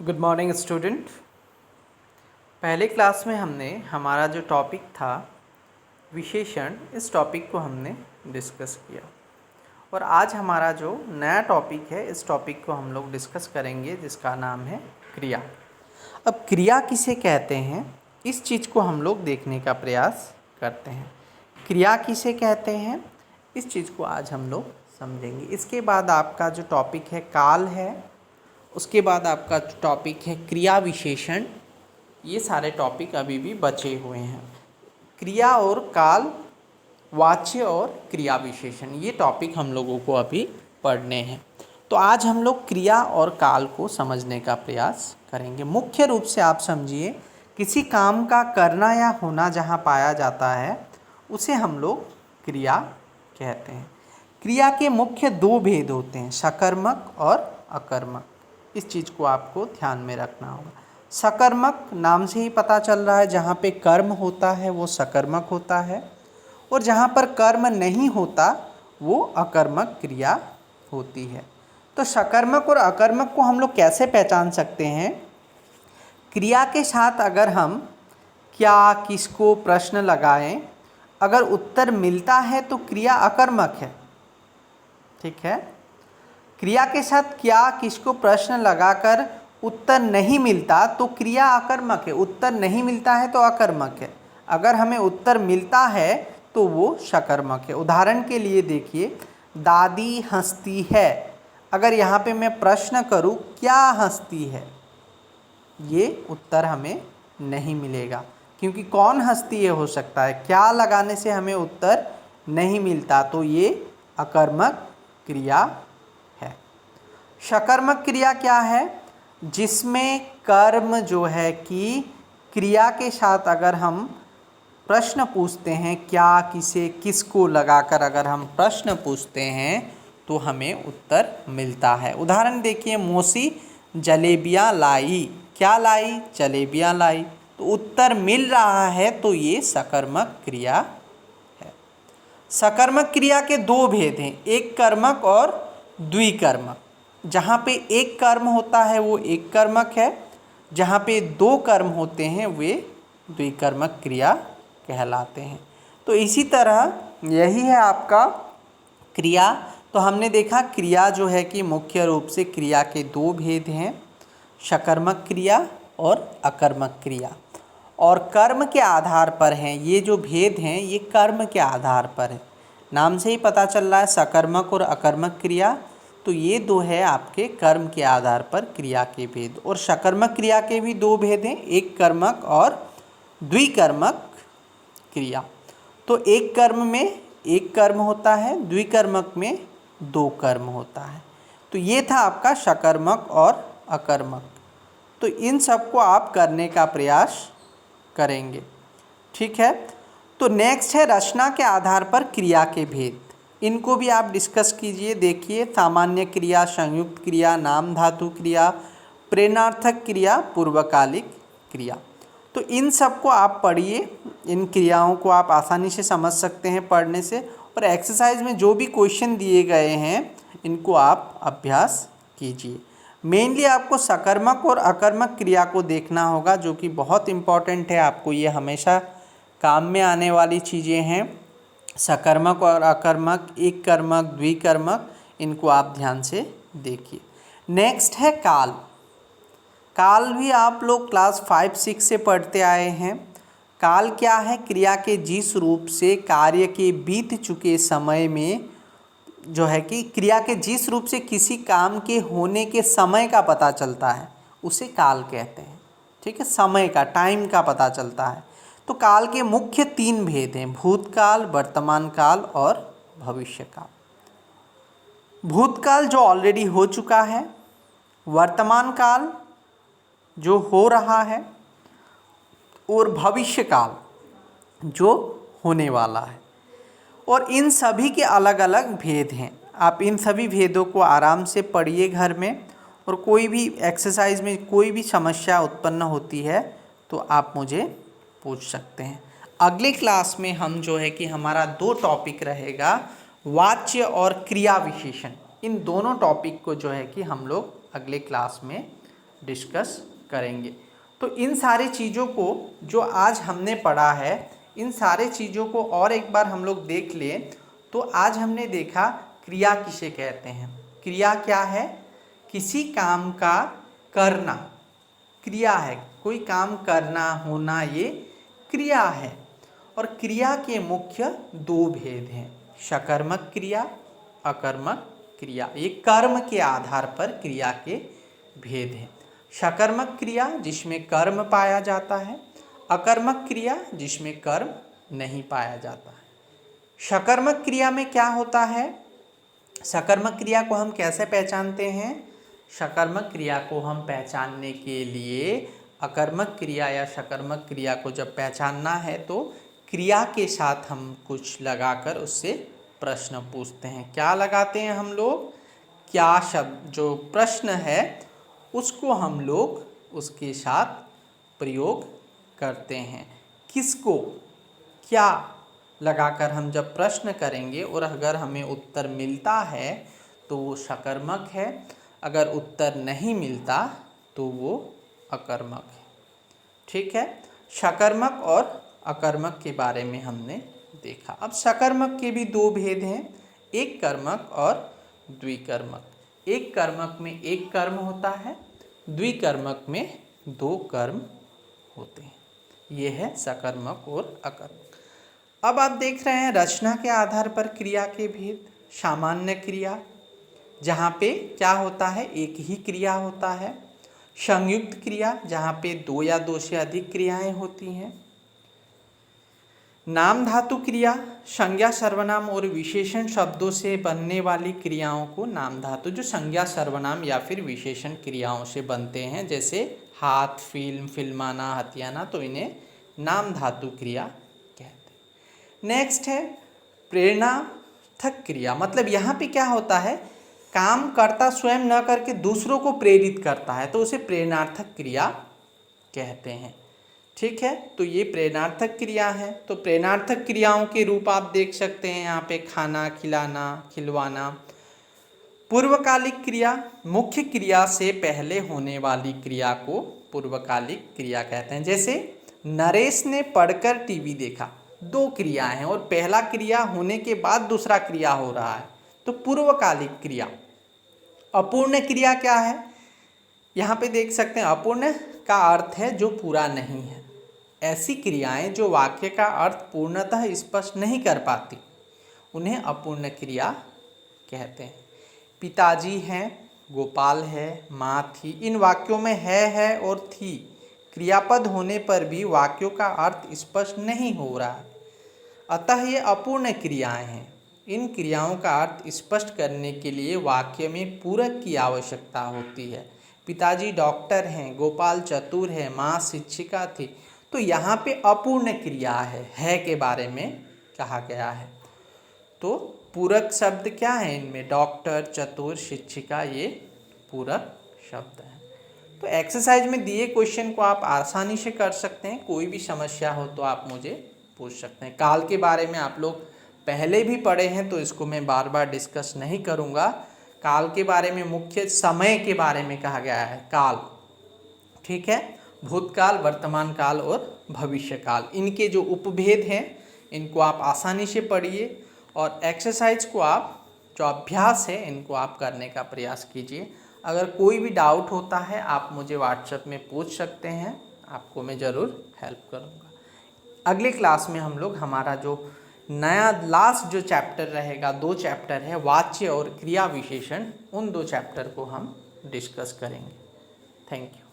Good morning student. पहले class में हमने हमारा जो टॉपिक था विशेषण, इस टॉपिक को हमने डिस्कस किया और आज हमारा जो नया टॉपिक है इस टॉपिक को हम लोग डिस्कस करेंगे जिसका नाम है क्रिया। अब क्रिया किसे कहते हैं इस चीज़ को हम लोग देखने का प्रयास करते हैं। क्रिया किसे कहते हैं इस चीज़ को आज हम लोग समझेंगे। इसके बाद आपका जो टॉपिक है काल है, उसके बाद आपका टॉपिक है क्रिया विशेषण। ये सारे टॉपिक अभी भी बचे हुए हैं। क्रिया और काल, वाच्य और क्रिया विशेषण, ये टॉपिक हम लोगों को अभी पढ़ने हैं। तो आज हम लोग क्रिया और काल को समझने का प्रयास करेंगे। मुख्य रूप से आप समझिए, किसी काम का करना या होना जहाँ पाया जाता है उसे हम लोग क्रिया कहते हैं। क्रिया के मुख्य दो भेद होते हैं, सकर्मक और अकर्मक। इस चीज़ को आपको ध्यान में रखना होगा। सकर्मक नाम से ही पता चल रहा है, जहाँ पे कर्म होता है वो सकर्मक होता है और जहाँ पर कर्म नहीं होता वो अकर्मक क्रिया होती है। तो सकर्मक और अकर्मक को हम लोग कैसे पहचान सकते हैं? क्रिया के साथ अगर हम क्या, किसको प्रश्न लगाएं, अगर उत्तर मिलता है तो क्रिया अकर्मक है। ठीक है। क्रिया के साथ क्या, किसको प्रश्न लगाकर उत्तर नहीं मिलता तो क्रिया अकर्मक है। उत्तर नहीं मिलता है तो अकर्मक है। अगर हमें उत्तर मिलता है तो वो सकर्मक है। उदाहरण के लिए देखिए, दादी हंसती है। अगर यहाँ पे मैं प्रश्न करूँ क्या हंसती है, ये उत्तर हमें नहीं मिलेगा, क्योंकि कौन हंसती है हो सकता है। क्या लगाने से हमें उत्तर नहीं मिलता, तो ये अकर्मक क्रिया है। सकर्मक क्रिया क्या है? जिसमें कर्म जो है कि क्रिया के साथ अगर हम प्रश्न पूछते हैं, क्या, किसे, किसको लगाकर अगर हम प्रश्न पूछते हैं तो हमें उत्तर मिलता है। उदाहरण देखिए, मौसी जलेबियाँ लाई। क्या लाई? जलेबियाँ लाई। तो उत्तर मिल रहा है, तो ये सकर्मक क्रिया है। सकर्मक क्रिया के दो भेद हैं, एक कर्मक और द्विकर्मक। जहाँ पे एक कर्म होता है वो एक कर्मक है, जहाँ पे दो कर्म होते हैं वे द्विकर्मक क्रिया कहलाते हैं। तो इसी तरह यही है आपका क्रिया। तो हमने देखा क्रिया जो है कि मुख्य रूप से क्रिया के दो भेद हैं, सकर्मक क्रिया और अकर्मक क्रिया, और कर्म के आधार पर हैं। ये जो भेद हैं ये कर्म के आधार पर है। नाम से ही पता चल रहा है सकर्मक और अकर्मक क्रिया, तो ये दो है आपके कर्म के आधार पर क्रिया के भेद। और सकर्मक क्रिया के भी दो भेद हैं, एक कर्मक और द्विकर्मक क्रिया। तो एक कर्म में एक कर्म होता है, द्विकर्मक में दो कर्म होता है। तो ये था आपका सकर्मक और अकर्मक। तो इन सबको आप करने का प्रयास करेंगे। ठीक है। तो नेक्स्ट है रचना के आधार पर क्रिया के भेद। इनको भी आप डिस्कस कीजिए। देखिए, सामान्य क्रिया, संयुक्त क्रिया, नाम धातु क्रिया, प्रेरणार्थक क्रिया, पूर्वकालिक क्रिया। तो इन सबको आप पढ़िए। इन क्रियाओं को आप आसानी से समझ सकते हैं पढ़ने से, और एक्सरसाइज में जो भी क्वेश्चन दिए गए हैं इनको आप अभ्यास कीजिए। मेनली आपको सकर्मक और अकर्मक क्रिया को देखना होगा, जो कि बहुत इम्पॉर्टेंट है। आपको ये हमेशा काम में आने वाली चीज़ें हैं। सकर्मक और अकर्मक, एक कर्मक, द्विकर्मक, इनको आप ध्यान से देखिए। नेक्स्ट है काल। काल भी आप लोग क्लास 5-6 से पढ़ते आए हैं। काल क्या है? क्रिया के जिस रूप से कार्य के बीत चुके समय में, जो है कि क्रिया के जिस रूप से किसी काम के होने के समय का पता चलता है उसे काल कहते हैं। ठीक है, समय का, टाइम का पता चलता है। तो काल के मुख्य तीन भेद हैं, भूतकाल, वर्तमान काल और भविष्य काल। भूतकाल जो ऑलरेडी हो चुका है, वर्तमान काल जो हो रहा है, और भविष्य काल जो होने वाला है। और इन सभी के अलग अलग भेद हैं। आप इन सभी भेदों को आराम से पढ़िए घर में, और कोई भी एक्सरसाइज में कोई भी समस्या उत्पन्न होती है तो आप मुझे पूछ सकते हैं। अगले क्लास में हम जो है कि हमारा दो टॉपिक रहेगा, वाच्य और क्रिया विशेषण। इन दोनों टॉपिक को जो है कि हम लोग अगले क्लास में डिस्कस करेंगे। तो इन सारी चीज़ों को जो आज हमने पढ़ा है, इन सारे चीज़ों को और एक बार हम लोग देख लें। तो आज हमने देखा क्रिया किसे कहते हैं। क्रिया क्या है? किसी काम का करना क्रिया है। कोई काम करना, होना, ये क्रिया है। और क्रिया के मुख्य दो भेद हैं, सकर्मक क्रिया, अकर्मक क्रिया। ये कर्म के आधार पर क्रिया के भेद हैं। सकर्मक क्रिया जिसमें कर्म पाया जाता है, अकर्मक क्रिया जिसमें कर्म नहीं पाया जाता है। सकर्मक क्रिया में क्या होता है? सकर्मक क्रिया को हम कैसे पहचानते हैं? सकर्मक क्रिया को हम पहचानने के लिए अकर्मक क्रिया या सकर्मक क्रिया को जब पहचानना है तो क्रिया के साथ हम कुछ लगाकर उससे प्रश्न पूछते हैं। क्या लगाते हैं हम लोग? क्या शब्द, जो प्रश्न है उसको हम लोग उसके साथ प्रयोग करते हैं। किसको, क्या लगाकर हम जब प्रश्न करेंगे और अगर हमें उत्तर मिलता है तो वो सकर्मक है, अगर उत्तर नहीं मिलता तो वो अकर्मक है। ठीक है, सकर्मक और अकर्मक के बारे में हमने देखा। अब सकर्मक के भी दो भेद हैं, एक कर्मक और द्विकर्मक। एक कर्मक में एक कर्म होता है, द्विकर्मक में दो कर्म होते हैं। ये है सकर्मक और अकर्मक। अब आप देख रहे हैं रचना के आधार पर क्रिया के भेद। सामान्य क्रिया जहाँ पे क्या होता है, एक ही क्रिया होता है। संयुक्त क्रिया जहाँ पे दो या दो से अधिक क्रियाएं होती हैं। नाम धातु क्रिया संज्ञा, सर्वनाम और विशेषण शब्दों से बनने वाली क्रियाओं को नाम धातु, जो संज्ञा, सर्वनाम या फिर विशेषण क्रियाओं से बनते हैं, जैसे हाथ, फिल्म, फिल्माना, हथियाना, तो इन्हें नाम धातु क्रिया कहते हैं। नेक्स्ट है प्रेरणार्थक क्रिया। मतलब यहाँ पे क्या होता है, काम करता स्वयं न करके दूसरों को प्रेरित करता है, तो उसे प्रेरणार्थक क्रिया कहते हैं। ठीक है, तो ये प्रेरणार्थक क्रिया है। तो प्रेरणार्थक क्रियाओं के रूप आप देख सकते हैं यहाँ पे, खाना, खिलाना, खिलवाना। पूर्वकालिक क्रिया, मुख्य क्रिया से पहले होने वाली क्रिया को पूर्वकालिक क्रिया कहते हैं। जैसे नरेश ने पढ़कर टीवी देखा, दो क्रियाएं हैं और पहला क्रिया होने के बाद दूसरा क्रिया हो रहा है, तो पूर्वकालिक क्रिया। अपूर्ण क्रिया क्या है? यहाँ पे देख सकते हैं, अपूर्ण का अर्थ है जो पूरा नहीं है। ऐसी क्रियाएं जो वाक्य का अर्थ पूर्णतः स्पष्ट नहीं कर पाती, उन्हें अपूर्ण क्रिया कहते हैं। पिताजी हैं, गोपाल है, माँ थी। इन वाक्यों में है और थी क्रियापद होने पर भी वाक्यों का अर्थ स्पष्ट नहीं हो रहा है, अतः ये अपूर्ण क्रियाएं हैं। इन क्रियाओं का अर्थ स्पष्ट करने के लिए वाक्य में पूरक की आवश्यकता होती है। पिताजी डॉक्टर हैं, गोपाल चतुर है, माँ शिक्षिका थी। तो यहाँ पे अपूर्ण क्रिया है के बारे में कहा गया है। तो पूरक शब्द क्या है इनमें? डॉक्टर, चतुर, शिक्षिका, ये पूरक शब्द हैं। तो एक्सरसाइज में दिए क्वेश्चन को आप आसानी से कर सकते हैं। कोई भी समस्या हो तो आप मुझे पूछ सकते हैं। काल के बारे में आप लोग पहले भी पढ़े हैं, तो इसको मैं बार बार डिस्कस नहीं करूँगा। काल के बारे में मुख्य समय के बारे में कहा गया है, काल। ठीक है, भूतकाल, वर्तमान काल और भविष्य काल, इनके जो उपभेद हैं इनको आप आसानी से पढ़िए और एक्सरसाइज को आप, जो अभ्यास है, इनको आप करने का प्रयास कीजिए। अगर कोई भी डाउट होता है आप मुझे व्हाट्सएप में पूछ सकते हैं, आपको मैं ज़रूर हेल्प करूँगा। अगले क्लास में हम लोग हमारा जो नया लास्ट जो चैप्टर रहेगा, दो चैप्टर है, वाच्य और क्रिया विशेषण, उन दो चैप्टर को हम डिस्कस करेंगे। Thank you.